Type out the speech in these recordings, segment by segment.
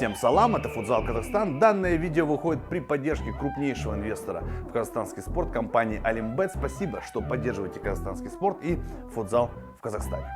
Всем салам, это Футзал Казахстан. Данное видео выходит при поддержке крупнейшего инвестора в казахстанский спорт компании Алимбет. Спасибо, что поддерживаете казахстанский спорт и футзал в Казахстане.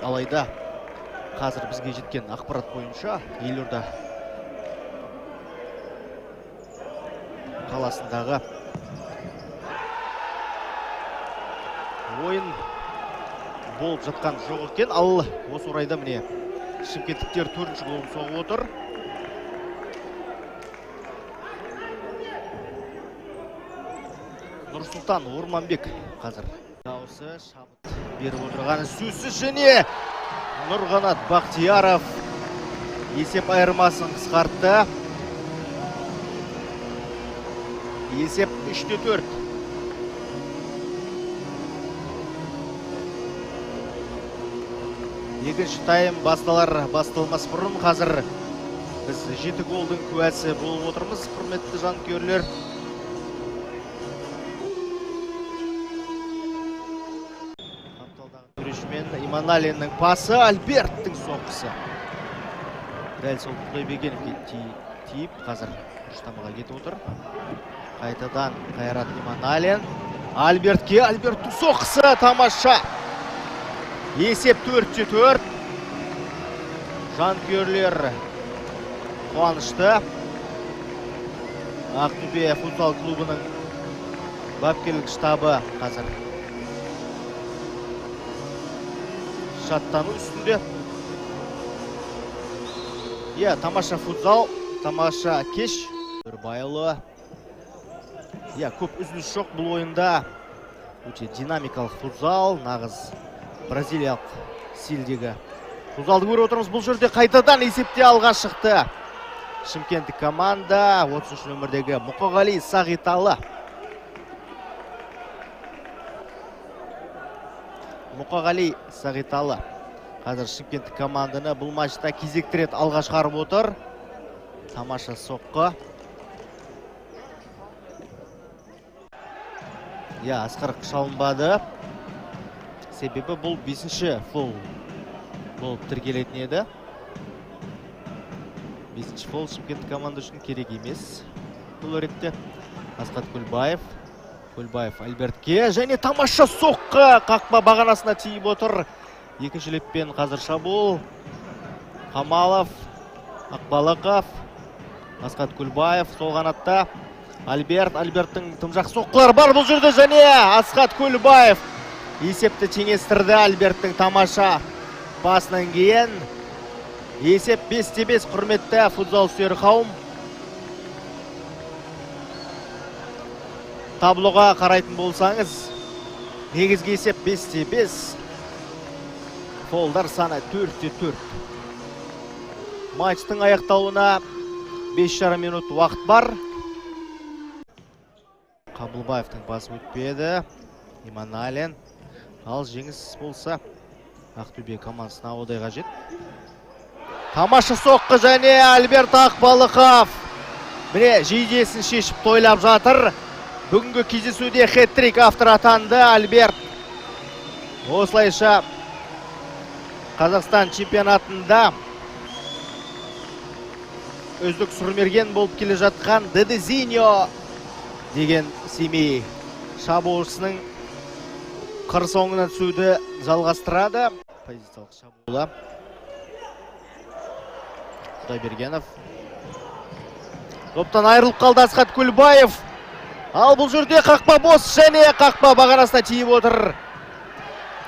Алайда қазір бізге жеткен ақпарат бойынша Елорда қаласындағы ойын болып жатқан жоқ екен. Ал осы орайда міне шымкенттіктер 4-ші голын соғып отыр. Нұрсұлтан Орманбек қазір дауысы шабыт беріп отырғаны сөзсіз, және Нұрғанат Бақтияров есеп айырмасын қысқартты. Есеп 3-4. Екінші тайм басталмас бұрын қазір біз 7 голдың куәсі болып отырмыз, құрметті жанкүйерлер. Иманалиннің пасы, Альберттің соққысы. Дәл сол Құдайбергеновке тиіп, қазір ұштамаға кетіп отыр. Қайтадан Қайрат Иманалин. Альберттің соққысы, тамаша. Есеп 4-4. Жанкүйерлер қуанышты. Ақтөбе футзал клубының бапкерлік штабы қазір шаттану үстінде. Тамаша футзал, тамаша кеш. Үрбайлы. Көп үзіліс жоқ бұл ойында. Өте динамикалық футзал, нағыз бразилиялық стильдегі футзалды көріп отырмыз. Бұл жерде қайтадан есепте алға шықты шымкенттік команда. 30 нөмірдегі Мұқағали Сағиталы. Мұқағали Сағиталы қазір шымкенттік команданы бұл матчта кезекті рет алға шығарып отыр. Тамаша соққы. Асқар шалынбады. Себебі бұл 5-ші фол болып тіркелетін еді. 5-ші фол Шымкент команда үшін керек емес. Бұл ретте Асқат Көлбаев. Көлбаев Альбертке және тамаша соққы қақпа бағанасына тиіп отыр. Екінші леппен қазір шабуыл. Қамалов, Ақбалықов, Асқат Көлбаев сол қанатта. Альберттің тым жақсы соққылар бар бұл жерде және Асқат Көлбаев есепті теңестірді. Альберттің тамаша пасынан кейін есеп 5-5 құрметті футзал сүйер қауым. Таблоға қарайтын болсаңыз, негізгі есеп 5-5. Фолдар саны 4-4. Матчтың аяқталуына 5,5 минут уақыт бар. Қабылбаевтың басы өтпеді. Иманалин. Ал жеңіс болса, Ақтөбе командасына одай қажет. Тамаша соққы және Альберт Ақбалықов. Міне жейдесін шешіп тойлап жатыр. Бүгінгі кездесуде хет-трик автор атанды Альберт. Осылайша Қазақстан чемпионатында үздік сұрмерген болып келе жатқан Дедезиньо деген Семей шабуылшысының қыр соңынан түсуді жалғастырады. Позициялық шабуылы. Құдайбергенов. Топтан айырылып қалды Асқат Көлбаев. Ал бұл жерде қақпа бос және қақпа бағанасына тиіп отыр.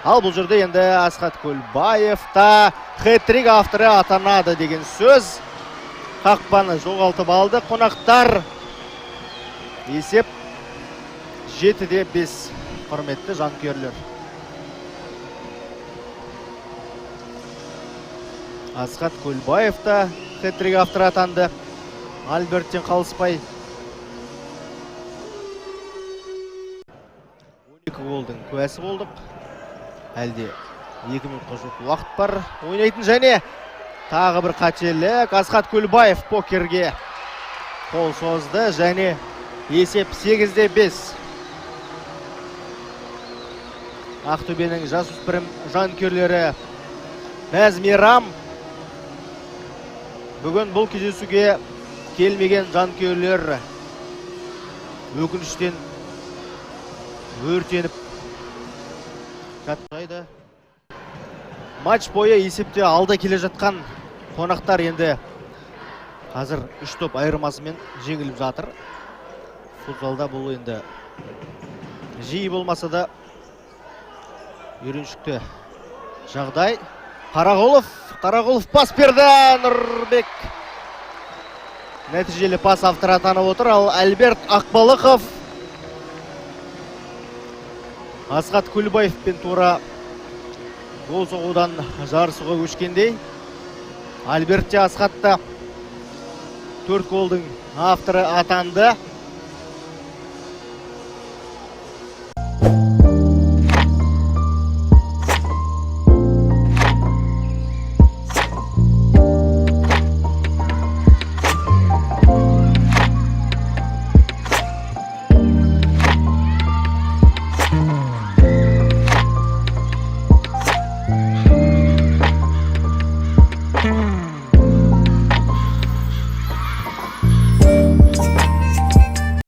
Ал бұл жерде енді Асқат Көлбаев та хет-трик авторы атанады деген сөз. Қақпаны жоғалтып алды қонақтар. Есеп 7-5 құрметті жанкүйерлер. Асқат Көлбаев та хет-трик авторы атанды. Альберттен қалыспай 12 голдың куәсі болдық. Әлде 2 минутқа жоқ уақыт бар. Ойнайтын және тағы бір қателік. Асқат Көлбаев покерге қол созды және есеп 8-5. Ақтөбенің жасөспірім жанкүйерлері мәз мейрам. Бүгін бұл кездесуге келмеген жанкүйерлер өкініштен өртеніп жатпайды. Матч бойы есепте алда келе жатқан қонақтар енді қазір 3 топ айырмасымен жеңіліп жатыр. Футзалда бұл енді жиі болмаса да үйреншікті жағдай. Қарағұлов пас берді. Нұрбек нәтижелі пас авторы атанып отыр. Ал Альберт Ақбалықов Асқат Көлбаевпен тура гол соғудан жарысуға көшкендей. Альберт те Асқатта 4 голдың авторы атанды.